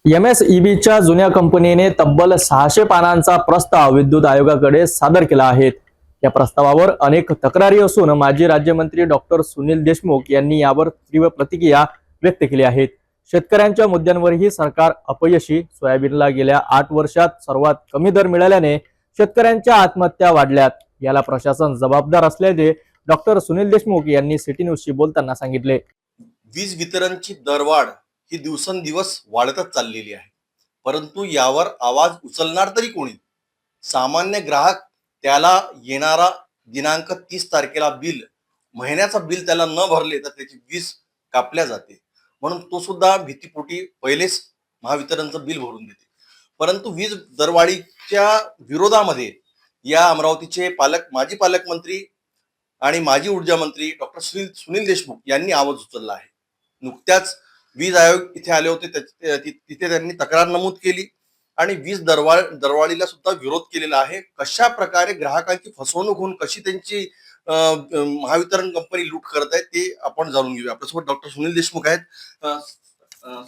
एमएसईबीच्या जुन्या कंपनीने तब्बल 600 पानांचा प्रस्ताव विद्युत आयोगाकडे सादर केला आहे. या प्रस्तावावर अनेक तक्रारी असून माजी राज्यमंत्री डॉक्टर सुनील देशमुख यांनी यावर तीव्र प्रतिक्रिया व्यक्त केली आहे. शेतकऱ्यांच्या मुद्द्यांवरही सरकार अपयशी. सोयाबीनला गेल्या 8 वर्षात सर्वात कमी दर मिळाल्याने शेतकऱ्यांच्या आत्महत्या वाढल्यात. याला प्रशासन जबाबदार असल्याचे डॉक्टर सुनील देशमुख यांनी सिटी न्यूजशी बोलताना सांगितले. वीज वितरणची दरवाढ ही दिवसेंदिवस वाढतच चाललेली आहे, परंतु यावर आवाज उचलणार तरी कोणी? सामान्य ग्राहक, त्याला येणारा दिनांक 30 तारखेला महिन्याचा बिल त्याला न भरले तर त्याची वीज कापल्या जाते, म्हणून तो सुद्धा भीतीपोटी पहिलेच महावितरणचं बिल भरून देते. परंतु वीज दरवाढीच्या विरोधामध्ये या अमरावतीचे माजी पालकमंत्री आणि माजी ऊर्जा मंत्री डॉक्टर सुनील देशमुख यांनी आवाज उचलला आहे. नुकत्याच वीज आयोग इथे आले होते, तिथे त्यांनी तक्रार नमूद केली आणि वीज दरवाढीला सुद्धा विरोध केलेला आहे. कशा प्रकारे ग्राहकांची फसवणूक होऊन कशी त्यांची महावितरण कंपनी लूट करत आहे ते आपण जाणून घेऊया. आपल्यासोबत डॉक्टर सुनील देशमुख आहेत.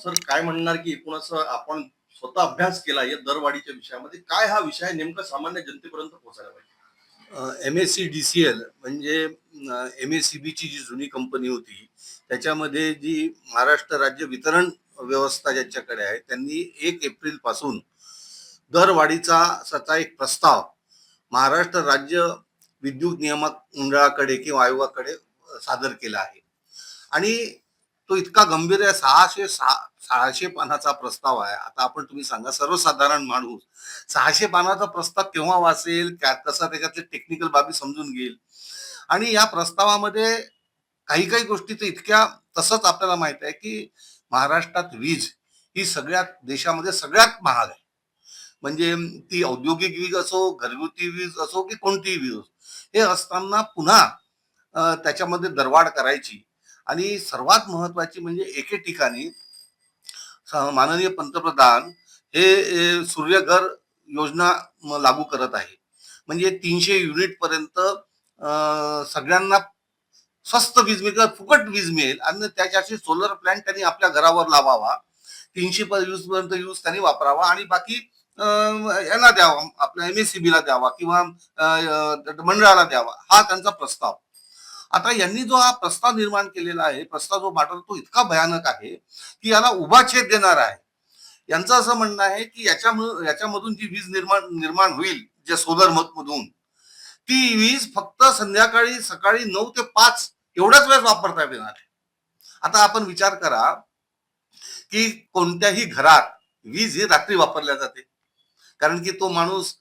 सर, काय म्हणणार की एकूणच आपण स्वतः अभ्यास केला या दरवाढीच्या विषयामध्ये, काय हा विषय नेमका सामान्य जनतेपर्यंत पोहोचायला पाहिजे? MSEDCL म्हणजे MSEB ची जी जुनी कंपनी होती त्याच्यामध्ये जी महाराष्ट्र राज्य वितरण व्यवस्था ज्यांच्याकडे आहे त्यांनी 1 एप्रिल पासून दरवाढीचा एक प्रस्ताव महाराष्ट्र राज्य विद्युत नियामक मंडळाकडे किंवा आयोगाकडे सादर केला आहे. आणि तो इतका गंभीर आहे. 600 पानाचा प्रस्ताव आहे. आता तुम्ही सांगा, सर्वसाधारण माणूस 600 पानाचा प्रस्ताव केव्हा वाचेल, कसा त्याच्यातले टेक्निकल बाबी समजून घेईल? आणि या प्रस्तावामध्ये काही काही गोष्टी तर इतक्या, तसंच आपल्याला माहित आहे की महाराष्ट्रात वीज ही देशामध्ये सगळ्यात महाग आहे. म्हणजे ती औद्योगिक वीज असो, घरगुती वीज असो की कोणतीही वीज असो, हे असताना पुन्हा त्याच्यामध्ये दरवाढ करायची. आणि सर्वात महत्वाची म्हणजे एके ठिकाणी माननीय पंतप्रधान हे सूर्यघर योजना लागू करत आहे. म्हणजे 300 युनिट पर्यंत सगळ्यांना स्वस्त वीज मिळेल, फुकट वीज मिळेल आणि त्याच्याशी सोलर प्लॅन्ट त्यांनी आपल्या घरावर लावावा. 300 पर्यंत यूज त्यांनी वापरावा आणि बाकी यांना द्यावा, आपल्या MSEB ला द्यावा किंवा मंडळाला द्यावा, हा त्यांचा प्रस्ताव. आता यांनी जो हा प्रस्ताव निर्माण केलेला आहे, प्रस्ताव जो मांडला तो इतका भयानक आहे की याला उभा छेद देणार आहे. यांचं असं म्हणणं आहे की याच्यामधून जी वीज निर्माण होईल, जे सोलर मधून, ती वीज फक्त सकाळी 9 ते 5 एवढाच वेळ वापरता येणार आहे. आता आपण विचार करा की कोणत्याही घरात वीज ही रात्री वापरल्या जाते, कारण की तो माणूस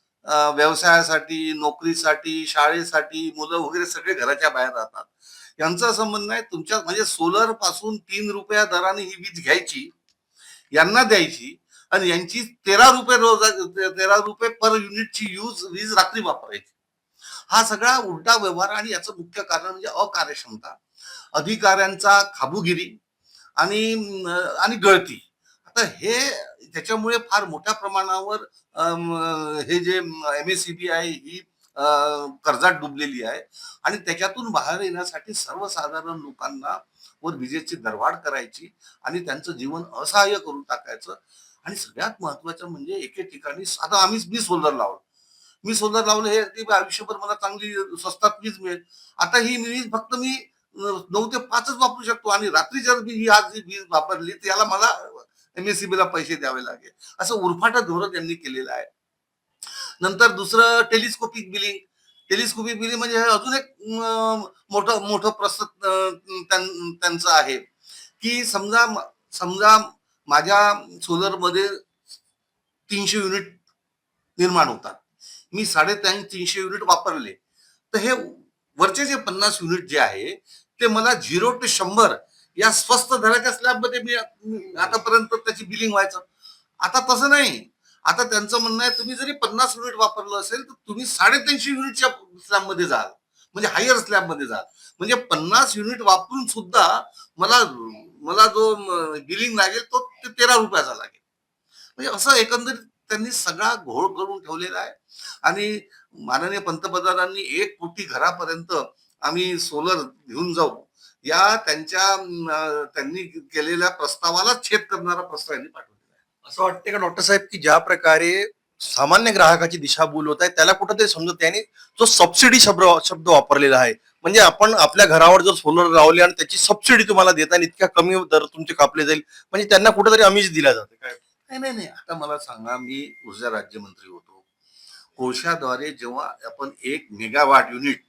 व्यवसायासाठी, नोकरीसाठी, शाळेसाठी, मुलं वगैरे सगळे घराच्या बाहेर राहतात. यांचं असं म्हणणं आहे, तुमच्या म्हणजे सोलर पासून 3 रुपया दराने ही वीज घ्यायची, यांना द्यायची आणि यांची 13 रुपये पर युनिटची वीज रात्री वापरायची. हा सगळा उलटा व्यवहार आणि याचं मुख्य कारण म्हणजे अकार्यक्षमता, अधिकाऱ्यांचा खाबुगिरी आणि गळती. आता हे त्याच्यामुळे फार मोठ्या प्रमाणावर हे जे MSEB आहे ही कर्जात डुबलेली आहे. आणि त्याच्यातून बाहेर येण्यासाठी सर्वसाधारण लोकांना वर विजेची दरवाढ करायची आणि त्यांचं जीवन असहाय्य करून टाकायचं. आणि सगळ्यात महत्वाचं म्हणजे एके ठिकाणी आता मी सोलर लावलं हे आयुष्यभर मला चांगली स्वस्तात वीज मिळेल. आता ही वीज फक्त मी 9 ते 5च वापरू शकतो आणि रात्री जर मी ही आज वीज वापरली तर याला मला MSEB ला पैसे द्यावे लागेल. असं उरफाट धोरण त्यांनी केलेलं आहे. नंतर दुसरं टेलिस्कोपिक बिलिंग म्हणजे हे अजून एक मोठं त्यांचं आहे की समजा माझ्या सोलर मध्ये 300 युनिट निर्माण होतात, मी 350 युनिट वापरले, तर हे वरचे जे 50 युनिट जे आहे ते मला 0 ते 100 या स्वस्त दराच्या स्लॅबमध्ये मी आतापर्यंत त्याची बिलिंग व्हायचं. आता तसं नाही. आता त्यांचं म्हणणं आहे, तुम्ही जरी 50 युनिट वापरलं असेल तर तुम्ही 350 युनिटच्या स्लॅबमध्ये जाल, म्हणजे हायर स्लॅबमध्ये जाल. म्हणजे 50 युनिट वापरून सुद्धा मला जो बिलिंग लागेल तो 13 रुपयाचा लागेल. म्हणजे असं एकंदरीत त्यांनी सगळा घोळ करून ठेवलेला आहे. आणि माननीय पंतप्रधानांनी 1 कोटी घरापर्यंत आम्ही सोलर घेऊन जाऊ या त्यांनी केलेल्या प्रस्तावाला छेद करणारा प्रस्ताव यांनी पाठवलेला आहे. असं वाटते का डॉक्टर साहेब की ज्या प्रकारे सामान्य ग्राहकाची दिशाभूल होत आहे त्याला कुठंतरी समजत आहे आणि जो सबसिडी शब्द शब्द वापरलेला आहे, म्हणजे आपण आपल्या घरावर जर सोलर लावले आणि त्याची सबसिडी तुम्हाला देता आणि इतक्या कमी दर तुमचे कापले जाईल, म्हणजे त्यांना कुठेतरी आमिष दिल्या जाते काय? नाही नाही नाही, आता मला सांगा, मी ऊर्जा राज्यमंत्री होतो. कोळशाद्वारे जेव्हा आपण 1 मेगावॅट युनिट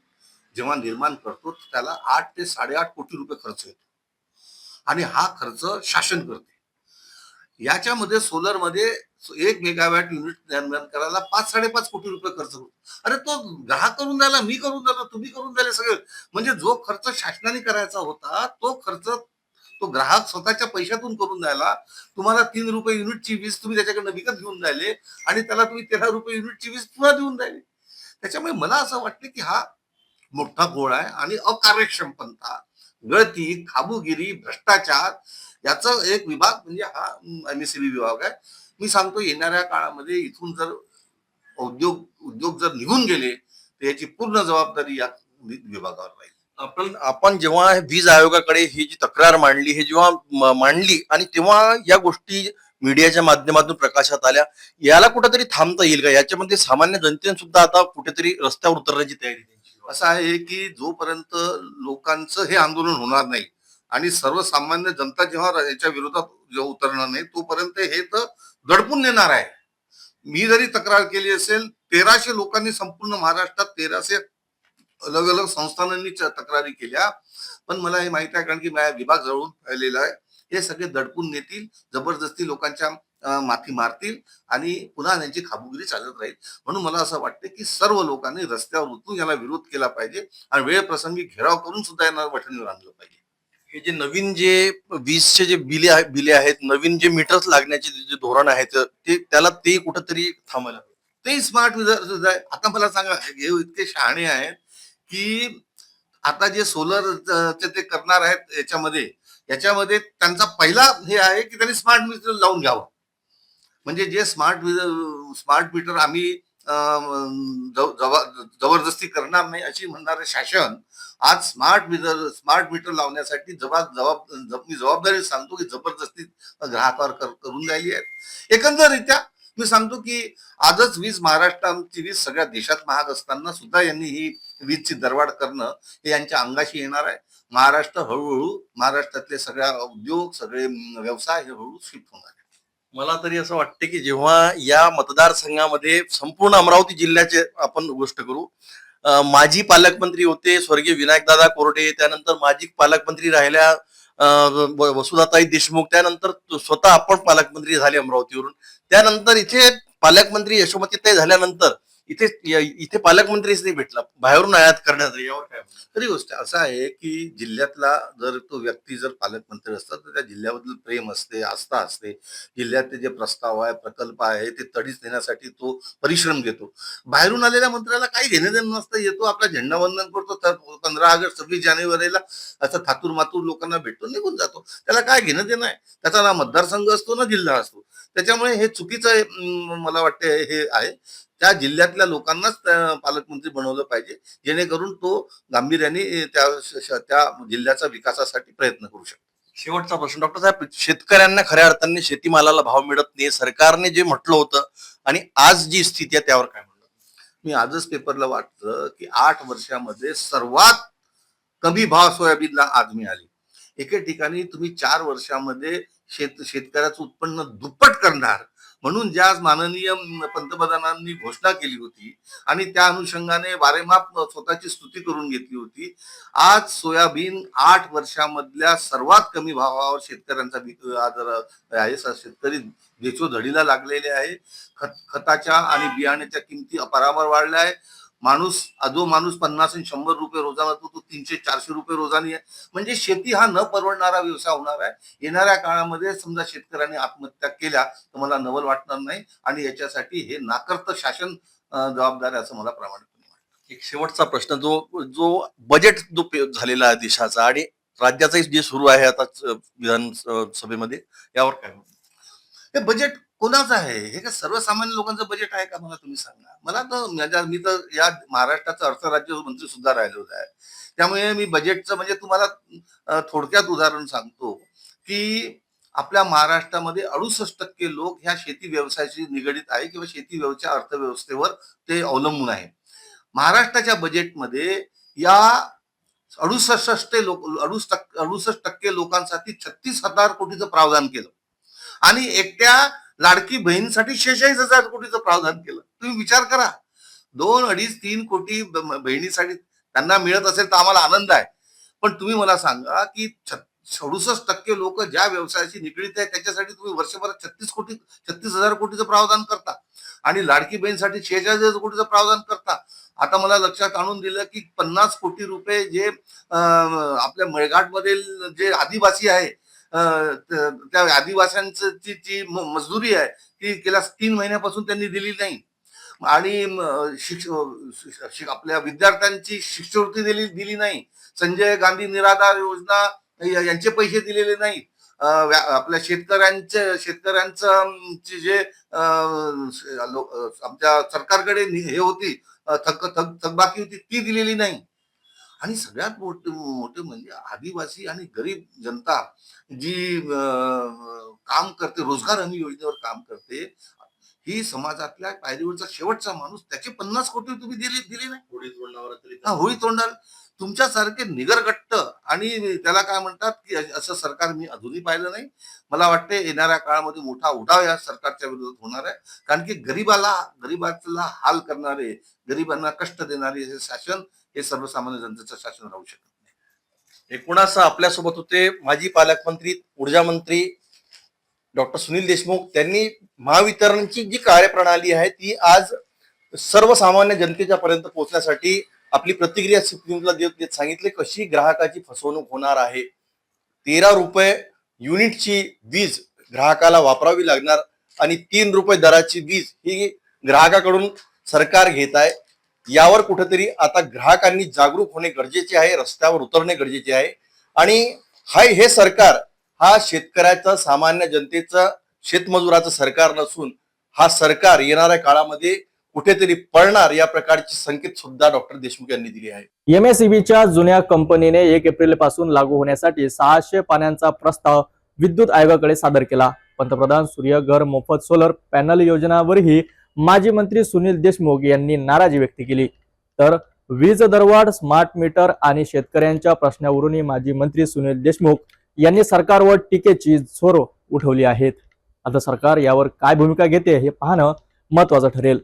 जेव्हा निर्माण करतो, त्याला 8 ते 8.5 कोटी रुपये खर्च येतो. आणि हा खर्च शासन करते. याच्यामध्ये सोलरमध्ये 1 मेगावॅट युनिट निर्माण करायला 5-5.5 कोटी रुपये खर्च होतो. अरे तो ग्राहक करून द्यायला, मी करून द्यायला, तुम्ही करून द्यायला, सगळे. म्हणजे जो खर्च शासनाने करायचा होता, तो खर्च तो ग्राहक स्वतःच्या पैशातून करून द्यायला, तुम्हाला 3 रुपये युनिटची वीज तुम्ही त्याच्याकडनं विकत घेऊन द्यायले, आणि त्याला तुम्ही 13 रुपये युनिटची वीज पुन्हा देऊन द्यायले. त्याच्यामुळे मला असं वाटतं की हा मोठा घोळ आहे आणि अकार्यक्षमपणा, गळती, खाबुगिरी, भ्रष्टाचार याचा एक विभाग म्हणजे हा एमएससीबी विभाग आहे. मी सांगतो, येणाऱ्या काळामध्ये इथून जर उद्योग उद्योग जर निघून गेले, तर याची पूर्ण जबाबदारी या विभागावर राहील. आपण जेव्हा वीज आयोगाकडे ही जी तक्रार मांडली, हे जेव्हा मांडली आणि तेव्हा या गोष्टी मीडियाच्या माध्यमातून प्रकाशात आल्या, याला कुठेतरी थांबता येईल का? याच्यामध्ये सामान्य जनतेने सुद्धा आता कुठेतरी रस्त्यावर उतरण्याची तयारी त्यांची. असं आहे की जोपर्यंत लोकांचं हे आंदोलन होणार नाही आणि सर्वसामान्य जनता जेव्हा याच्या विरोधात जेव्हा उतरणार नाही, तोपर्यंत हे तर दडपून नेणार आहे. मी जरी तक्रार केली असेल, 1300 लोकांनी संपूर्ण महाराष्ट्रात 1300 अलग अलग संस्थानांनी तक्रारी केल्या. पण मला हे माहित आहे, कारण की माझ्या विभाग जवळून फैलेला आहे. हे सगळे दडपून नेतील, जबरदस्ती लोकांच्या माथी मारतील आणि पुन्हा त्यांची खाबुगिरी चालत राहील. म्हणून मला असं वाटतं की सर्व लोकांनी रस्त्यावर उतरून याला विरोध केला पाहिजे आणि वेळ प्रसंगी घेराव करून सुद्धा यांना वठणीवर आणलं पाहिजे. हे जे नवीन जे वीजचे जे बिले आहेत, नवीन जे मीटर्स लागण्याचे जे धोरण आहेत, ते त्याला ते कुठंतरी थांबायला पाहिजे. ते स्मार्ट मीटर आहे. आता मला सांगा, हे इतके शहाणे आहेत की आता जे सोलर ते करणार आहेत याच्यामध्ये, त्यांचा पहिला हे आहे की त्यांनी स्मार्ट मीटर लावून घ्यावं. म्हणजे जे स्मार्ट मीटर आम्ही जबरदस्ती करणार नाही अशी म्हणणारे शासन, आज स्मार्ट मीटर लावण्यासाठी मी जबाबदारी सांगतो की जबरदस्ती ग्राहकावर करून द्यायली आहे. एकंदरीत्या मी सांगतो की आजच महाराष्ट्राची वीज सगळ्या देशात महाग असताना सुद्धा यांनी ही वीजची दरवाढ करणं हे यांच्या अंगाशी येणार आहे. महाराष्ट्रातले सगळ्या उद्योग, सगळे व्यवसाय हे हळूहळू शिफ्ट होणार आहे. मला तरी असं वाटते की जेव्हा या मतदारसंघामध्ये संपूर्ण अमरावती जिल्ह्याचे आपण गोष्ट करू, माजी पालकमंत्री होते स्वर्गीय विनायकदादा कोरडे, त्यानंतर माजी पालकमंत्री राहिल्या वसुधाताई देशमुख, त्यानंतर स्वतः आपण पालकमंत्री झाले अमरावतीवरून, त्यानंतर इथे पालकमंत्री यशोमतीताई झाल्यानंतर इथे पालकमंत्रीच नाही भेटला, बाहेरून आयात करण्यात आली. यावर काय म्हणणं? खरी गोष्ट असं आहे की जिल्ह्यातला जर तो व्यक्ती जर पालकमंत्री असतात, तर त्या जिल्ह्याबद्दल प्रेम असते, आस्था असते. जिल्ह्यातले जे प्रस्ताव आहे, प्रकल्प आहे, ते तडीच नेण्यासाठी तो परिश्रम घेतो. बाहेरून आलेल्या मंत्र्याला काही घेणं देणं नसतं. येतो, आपला झेंडावंदन करतो, तर 15 ऑगस्ट 26 जानेवारीला असं थातूर मातूर लोकांना भेटतो, निघून जातो. त्याला काय घेणं देणं आहे? त्याचा ना मतदारसंघ असतो ना जिल्हा असतो. त्याच्यामुळे हे चुकीचं मला वाटतं हे आहे. त्या जिल्ह्यातल्या लोकांनाच पालकमंत्री बनवलं पाहिजे, जेणेकरून तो गांभीर्याने त्या जिल्ह्याच्या विकासासाठी प्रयत्न करू शकतो. शेवटचा प्रश्न डॉक्टर साहेब, शेतकऱ्यांना खऱ्या अर्थाने शेतीमालाला भाव मिळत नाही, सरकारने जे म्हटलं होतं आणि आज जी स्थिती आहे त्यावर काय म्हणतात? मी आजच पेपरला वाचलं की 8 वर्षामध्ये सर्वात कमी भाव सोयाबीनला आज मिळाली. एके ठिकाणी तुम्ही 4 वर्षामध्ये शेतकऱ्याचं उत्पन्न दुप्पट करणार म्हणून ज्या माननीय पंतप्रधानांनी घोषणा केली होती आणि त्या अनुषंगाने वारेमाप स्वतःची स्तुती करून घेतली होती, आज सोयाबीन 8 वर्षामधल्या सर्वात कमी भावावर शेतकऱ्यांचा आहे. शेतकरी बेचोधडीला लागलेले आहे. खताच्या आणि बियाण्याच्या किमती अपारावर वाढल्या आहे. माणूस 50 आणि 100 रुपये रोजाना, तो 300-400 रुपये रोजानी आहे. म्हणजे शेती हा न परवडणारा व्यवसाय होणार आहे. येणाऱ्या काळामध्ये समजा शेतकऱ्यांनी आत्महत्या केल्या तर मला नवल वाटणार नाही आणि याच्यासाठी हे नाकर्त शासन जबाबदार आहे असं मला प्रामाणिकपणे वाटतं. एक शेवटचा प्रश्न, जो जो बजेट झालेला आहे देशाचा आणि राज्याचाही जे सुरू आहे आता विधानसभेमध्ये, यावर काय म्हणतात? हे बजेट कोणाचं आहे? हे का सर्वसामान्य लोकांचं बजेट आहे का? मला तुम्ही सांगा. मला तर मी तर या महाराष्ट्राचा अर्थ राज्य मंत्री सुद्धा राहिलो आहे. त्यामुळे मी बजेटचं म्हणजे तुम्हाला थोडक्यात उदाहरण सांगतो की आपल्या महाराष्ट्रामध्ये 68% लोक ह्या शेती व्यवसायाशी निगडित आहे किंवा शेती व्यवसाय अर्थव्यवस्थेवर ते अवलंबून आहे. महाराष्ट्राच्या बजेटमध्ये या 68% लोकांसाठी 36,000 कोटीचं प्रावधान केलं आणि एकट्या लाडकी बहिणीसाठी 46,000 कोटीचं प्रावधान केलं. तुम्ही विचार करा, 2, 2.5, 3 कोटी बहिणीसाठी त्यांना मिळत असेल तर आम्हाला आनंद आहे. पण तुम्ही मला सांगा की 67% लोक ज्या व्यवसायाशी निगडीत आहे त्याच्यासाठी तुम्ही वर्षभरात 36,000 कोटीचं प्रावधान करता आणि लाडकी बहीणसाठी 46,000 कोटीचं प्रावधान करता. आता मला लक्षात आणून दिलं की 50 कोटी रुपये जे आपल्या मेळघाट मधील जे आदिवासी आहे त्या आदिवासींची जी मजदुरी आहे ती गेल्या 3 महिन्यापासून त्यांनी दिली नाही आणि आपल्या विद्यार्थ्यांची शिष्यवृत्ती दिली नाही. संजय गांधी निराधार योजना यांचे पैसे दिलेले नाहीत. आपल्या शेतकऱ्यांचं जे आमच्या सरकारकडे हे होती थकबाकी होती ती दिलेली नाही. आणि सगळ्यात मोठे म्हणजे आदिवासी आणि गरीब जनता जी काम करते, रोजगार हमी योजनेवर काम करते, ही समाजातल्या पायरीवरचा शेवटचा माणूस, त्याचे 50 कोटी तुम्ही दिले नाही. होळी तोंडावर तुमच्यासारखे निगरगट्ट आणि त्याला काय म्हणतात की असं सरकार मी अजूनही पाहिलं नाही. मला वाटते येणाऱ्या काळामध्ये मोठा उठाव या सरकारच्या विरोधात होणार आहे, कारण की गरीबाला हाल करणारे, गरिबांना कष्ट देणारे हे शासन हे सर्वसामान्य जनतेचं शासन राहू शकत नाही. एकूणच आपल्यासोबत होते माजी पालकमंत्री, ऊर्जा मंत्री डॉक्टर सुनील देशमुख. त्यांनी महावितरणची जी कार्यप्रणाली आहे ती आज सर्वसामान्य जनतेच्या पर्यंत पोहोचण्यासाठी आपली प्रतिक्रिया सुप्रीमला देत सांगितले कशी ग्राहकाची फसवणूक होणार आहे. 13 रुपये युनिटची वीज ग्राहकाला वापरावी लागणार आणि 3 रुपये दराची वीज ही ग्राहकाकडून सरकार घेत आहे. यावर कुठेतरी आता ग्राहकांनी जागरूक होणे गरजेचे आहे, रस्त्यावर उतरणे गरजेचे आहे. आणि हे सरकार हा शेतकऱ्याचं, सामान्य जनतेचं, शेतमजुराचं सरकार नसून हा सरकार येणाऱ्या काळामध्ये कुठेतरी पळणार या प्रकारचे संकेत सुद्धा डॉक्टर देशमुख यांनी दिले आहे. एमएसईबीच्या जुन्या कंपनीने 1 एप्रिल पासून लागू होण्यासाठी 600 पानांचा प्रस्ताव विद्युत आयोगाकडे सादर केला. पंतप्रधान सूर्यघर मोफत सोलर पॅनल योजनावरही माजी मंत्री सुनील देशमुख यांनी नाराजी व्यक्त केली. तर वीज दरवाढ, स्मार्ट मीटर आणि शेतकऱ्यांच्या प्रश्नावरूनही माजी मंत्री सुनील देशमुख यांनी सरकारवर टीकेची झोड उठवली आहेत. आता सरकार यावर काय भूमिका घेते हे पाहणं महत्त्वाचं ठरेल.